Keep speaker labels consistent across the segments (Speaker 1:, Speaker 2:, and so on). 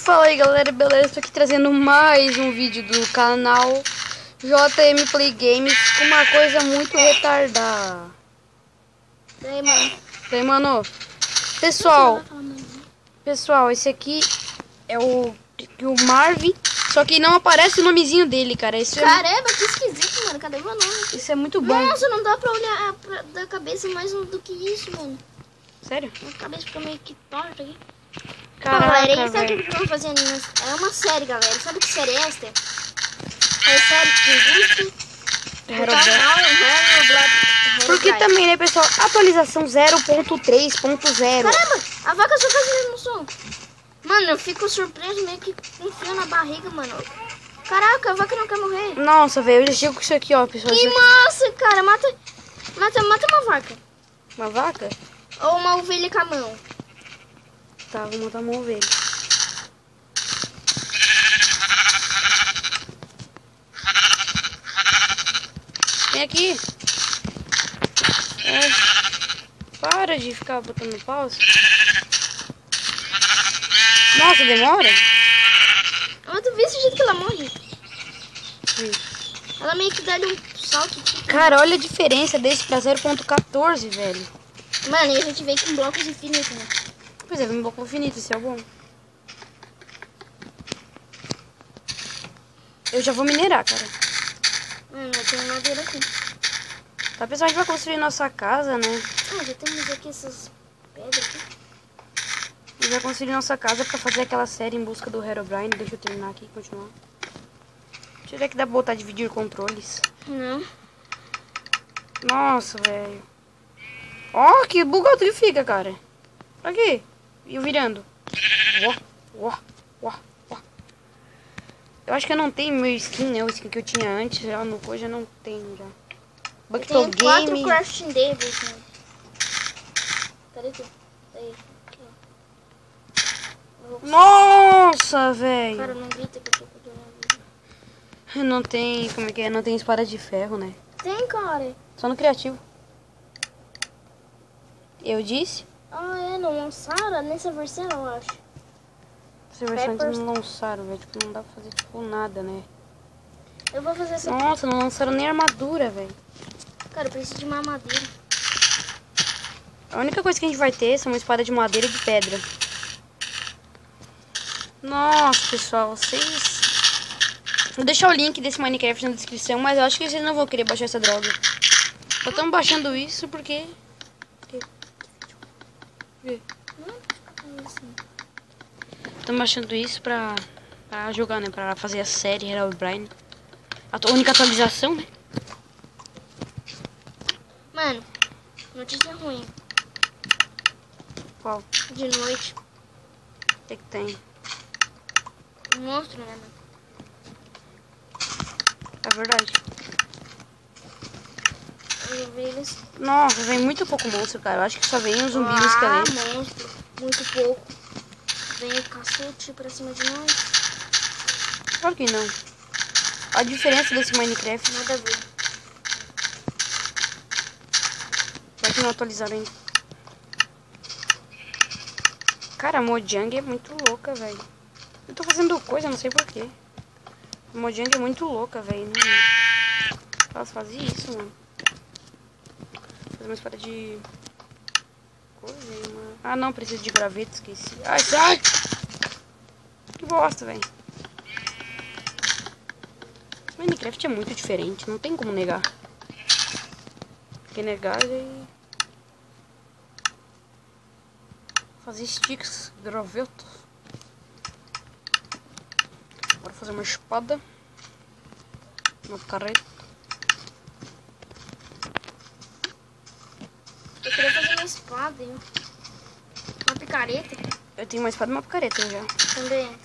Speaker 1: Fala aí galera, beleza? Tô aqui trazendo mais um vídeo do canal JM Play Games com uma coisa muito retardada.
Speaker 2: E aí, mano?
Speaker 1: E aí, mano? Pessoal, esse aqui é o Marvin, só que não aparece o nomezinho dele, cara.
Speaker 2: Caramba, que esquisito, mano. Cadê meu nome?
Speaker 1: Isso é muito bom.
Speaker 2: Nossa, não dá pra olhar da cabeça mais do que isso, mano.
Speaker 1: Sério?
Speaker 2: Minha cabeça fica meio que torta aqui.
Speaker 1: Caraca,
Speaker 2: galera, sabe o que estão fazendo? É uma série, galera. Sabe que série é esta? É série que
Speaker 1: Porque também, né, pessoal? Atualização 0.3.0.
Speaker 2: Caramba, a vaca só faz o mesmo som. Mano, eu fico surpreso, meio que enfio na barriga, mano. Caraca, a vaca não quer morrer.
Speaker 1: Nossa, velho, eu já chego com isso aqui, ó, pessoal.
Speaker 2: Que massa, cara. Mata uma vaca.
Speaker 1: Uma vaca?
Speaker 2: Ou uma ovelha com a mão.
Speaker 1: Tá, vou matar uma ovelha. Vem aqui. Para de ficar botando pause. Nossa, demora?
Speaker 2: Mas tu viu esse jeito que ela morre?
Speaker 1: Sim.
Speaker 2: Ela meio que dá-lhe um salto.
Speaker 1: Cara, olha a diferença desse pra 0.14, velho.
Speaker 2: Mano, e a gente veio com blocos infinitos, né?
Speaker 1: Pois é, vem um pouco infinito, isso é bom. Eu já vou minerar, cara.
Speaker 2: Eu tenho madeira aqui.
Speaker 1: Tá, pessoal, a gente vai construir nossa casa, né?
Speaker 2: Já temos aqui essas pedras aqui.
Speaker 1: A gente vai construir nossa casa pra fazer aquela série em busca do Herobrine. Deixa eu terminar aqui e continuar. Deixa eu ver que dá pra botar dividir controles.
Speaker 2: Não.
Speaker 1: Nossa, velho. Ó, que bugado que fica, cara. Aqui. E eu virando. Eu acho que eu não tenho meu skin, né? O skin que eu tinha antes. Já no coisa eu não tenho já.
Speaker 2: Eu tenho 4 crafting tables, né? Cadê tu? Aí. Aqui, ó.
Speaker 1: Nossa, velho.
Speaker 2: Cara, não grita que eu tô com dor na vida.
Speaker 1: Não tem, como é que é? Não tem espada de ferro, né?
Speaker 2: Tem, cara.
Speaker 1: Só no criativo. Eu disse?
Speaker 2: Não lançaram nessa versão, eu acho.
Speaker 1: Essa versão eles não lançaram, velho. Tipo, não dá pra fazer, tipo, nada, né?
Speaker 2: Eu vou fazer essa...
Speaker 1: Nossa, não lançaram nem armadura, velho.
Speaker 2: Cara, eu preciso de uma madeira.
Speaker 1: A única coisa que a gente vai ter são uma espada de madeira e de pedra. Nossa, pessoal, vocês... Vou deixar o link desse Minecraft na descrição, mas eu acho que vocês não vão querer baixar essa droga. Só estamos baixando isso porque... Estamos baixando isso pra jogar, né? Pra fazer a série Herobrine. A única atualização, né?
Speaker 2: Mano, notícia ruim.
Speaker 1: Qual?
Speaker 2: De noite.
Speaker 1: O que tem?
Speaker 2: Um monstro, né, mano?
Speaker 1: É verdade.
Speaker 2: Eu vi eles...
Speaker 1: Nossa, vem muito pouco monstro, cara. Eu acho que só vem os zumbis e esqueletos.
Speaker 2: Monstro. Muito pouco. Vem o cacete pra cima de nós.
Speaker 1: Claro que não. A diferença desse Minecraft...
Speaker 2: Nada a ver.
Speaker 1: Vai que não atualizaram ainda. Cara, a Mojang é muito louca, velho. Eu tô fazendo coisa, não sei porquê. A Mojang é muito louca, velho. Elas fazem isso, mano. Fazer uma espada de... coisa aí, mano. Ah, não, preciso de graveto, esqueci. Ai, sai! Que bosta, velho. Minecraft é muito diferente, não tem como negar. Porque negar é... fazer sticks, gravetos. Bora fazer uma espada. Uma carreta.
Speaker 2: Eu queria fazer uma espada, hein? Uma picareta.
Speaker 1: Eu tenho uma espada e uma picareta já.
Speaker 2: Também.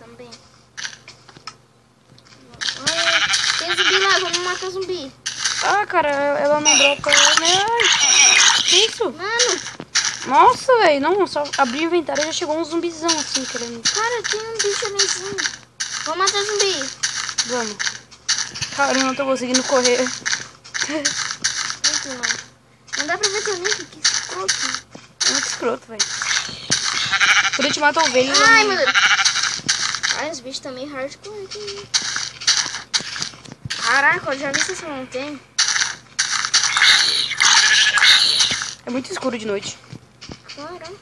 Speaker 2: Tem zumbi lá, vamos matar zumbi.
Speaker 1: Ah, cara, ela não dropa. Ai, que isso?
Speaker 2: Mano.
Speaker 1: Nossa, velho, não, só abri o inventário e já chegou um zumbizão assim, querendo.
Speaker 2: Cara, tem um bicho alizinho. Vamos matar zumbi.
Speaker 1: Vamos. Cara, eu não tô conseguindo correr.
Speaker 2: Muito, mano. Não dá pra ver teu link, que escroto.
Speaker 1: É muito escroto, velho. Por eu te matar ovelha.
Speaker 2: Ai, meu Deus. Ai, os bichos também hardcore aqui. Caraca, eu já vi essa montanha.
Speaker 1: É muito escuro de noite.
Speaker 2: Caraca.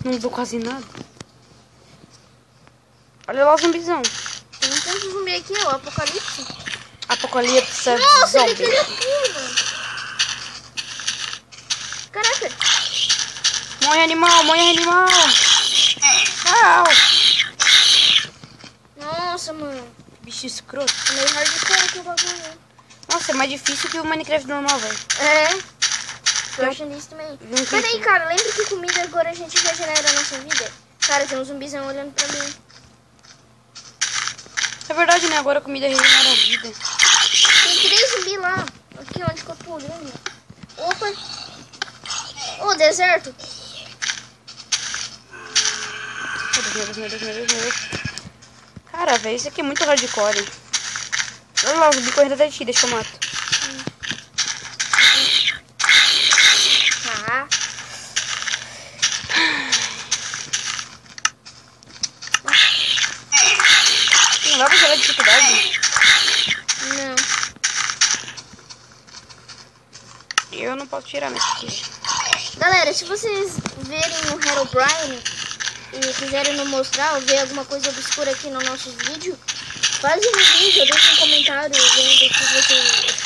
Speaker 1: Não usou quase nada. Olha lá o zumbizão.
Speaker 2: Tem um tanto de zumbi aqui, ó. Apocalipse.
Speaker 1: Apocalipse
Speaker 2: Nossa, ele
Speaker 1: zombie.
Speaker 2: fez aqui, mano. Caraca.
Speaker 1: Morre animal, morre animal. Au.
Speaker 2: Nossa, mano.
Speaker 1: Bicho escroto.
Speaker 2: É meio hardcore aqui o bagulho.
Speaker 1: Nossa, é mais difícil que o Minecraft normal, velho.
Speaker 2: É. Tô achando isso também.
Speaker 1: Vi um
Speaker 2: Peraí,
Speaker 1: clipe.
Speaker 2: cara. Lembra que comida agora a gente regenera a nossa vida? Cara, tem um zumbizão olhando pra mim.
Speaker 1: É verdade, né? Agora a comida regenera a vida.
Speaker 2: Tem 3 zumbis lá. Aqui onde que eu tô olhando. Opa. Ô, deserto.
Speaker 1: Meu Deus, meu Deus, meu Deus, meu Deus. Cara, velho, isso aqui é muito hardcore. Olha lá, o zumbi correndo atrás de ti, deixa que eu mato.
Speaker 2: Ah.
Speaker 1: Não dá pra jogar dificuldade?
Speaker 2: Não.
Speaker 1: Eu não posso tirar nesse aqui.
Speaker 2: Galera, se vocês verem o Herobrine e quiserem me mostrar ou ver alguma coisa obscura aqui nos nossos vídeos, fazem um vídeo, deixem um comentário vendo o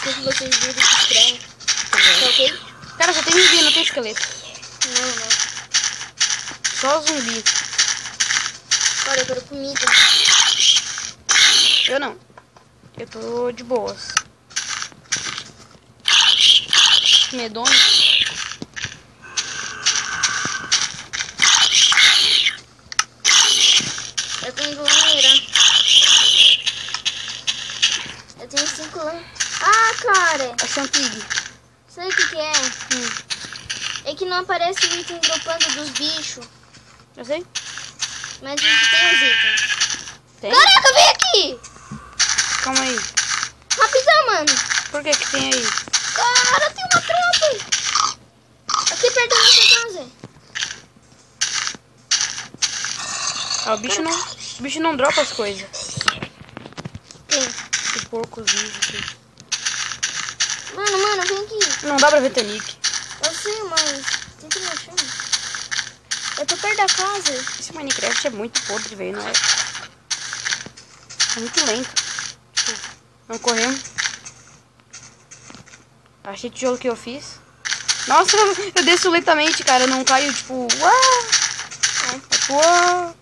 Speaker 2: que vocês viram que estranho. Tá ok?
Speaker 1: Cara, só tem zumbi, não tem esqueleto.
Speaker 2: Não.
Speaker 1: Só zumbi.
Speaker 2: Olha, eu quero comida.
Speaker 1: Eu não. Eu tô de boas. Medonho.
Speaker 2: Eu tenho lameira. Eu tenho 5 lã. Ah, cara!
Speaker 1: Achei um pig.
Speaker 2: Sabe o que é? É que não aparece o item dropando dos bichos.
Speaker 1: Eu sei.
Speaker 2: Mas a gente tem os itens.
Speaker 1: Tem?
Speaker 2: Caraca, vem aqui!
Speaker 1: Calma aí.
Speaker 2: Rapidão, mano.
Speaker 1: Por que que tem aí?
Speaker 2: Cara, tem uma tropa. Aqui perto da nossa casa.
Speaker 1: Ah, o bicho não dropa as coisas.
Speaker 2: Quem?
Speaker 1: O porcozinho aqui.
Speaker 2: Mano, vem aqui.
Speaker 1: Não dá pra ver Titanic.
Speaker 2: Eu sei, mas tem que me achar. Eu tô perto da casa.
Speaker 1: Esse Minecraft é muito podre, velho, não é? É muito lento. Tipo, não corremos. Achei tijolo que eu fiz. Nossa, eu desço lentamente, cara. Eu não caio, tipo... Uau! Uau!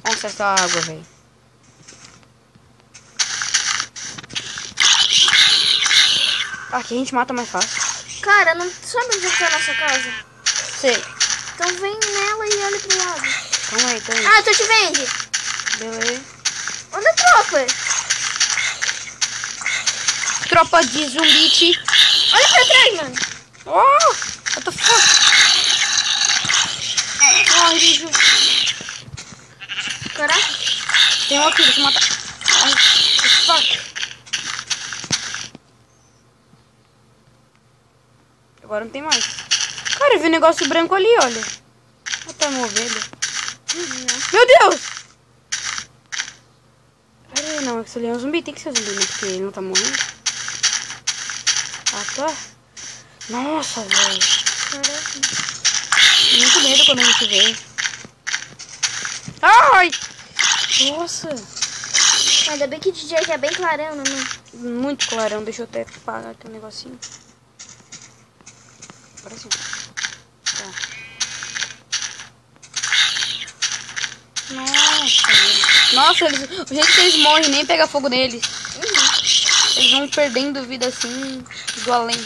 Speaker 1: Nossa, essa água, velho. Aqui a gente mata mais fácil.
Speaker 2: Cara, não sabe onde é a nossa casa?
Speaker 1: Sei.
Speaker 2: Então vem nela e olha pro lado.
Speaker 1: Calma aí, tô aí.
Speaker 2: Ah, tô te vendo.
Speaker 1: Beleza.
Speaker 2: Onde é a tropa?
Speaker 1: Tropa de zumbi.
Speaker 2: Olha pra trás, mano.
Speaker 1: Oh! What the fuck? Ai, bicho.
Speaker 2: Caraca.
Speaker 1: Tem um aqui, deixa eu matar. Ai, what the fuck? Agora não tem mais. Cara, eu vi um negócio branco ali, olha. Até uma ovelha. Meu Deus! Pera aí, não, esse ali é um zumbi, tem que ser zumbi, né? Porque ele não tá morrendo. Ah, tá. Nossa, velho.
Speaker 2: Caraca.
Speaker 1: Tem muito medo quando a gente vê. Ai! Nossa!
Speaker 2: Ainda bem que de dia aqui é bem clarão, né, mano?
Speaker 1: Muito clarão, deixa eu até pagar aqui um negocinho. Agora sim. Tá. Nossa, o jeito que eles morrem nem pega fogo neles. Eles vão perdendo vida assim, do além.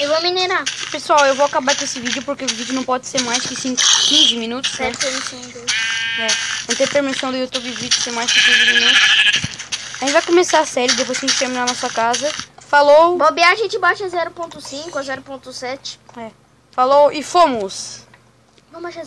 Speaker 2: Eu vou minerar.
Speaker 1: Pessoal, eu vou acabar com esse vídeo porque o vídeo não pode ser mais que 15 minutos, né?
Speaker 2: Certo, eu não sei ainda.
Speaker 1: Não tem permissão do YouTube vídeo ser mais que 15 minutos. A gente vai começar a série depois que a gente terminar a nossa casa. Falou!
Speaker 2: Bobear a gente baixa 0.5 ou 0.7.
Speaker 1: Falou e fomos!
Speaker 2: Vamos baixar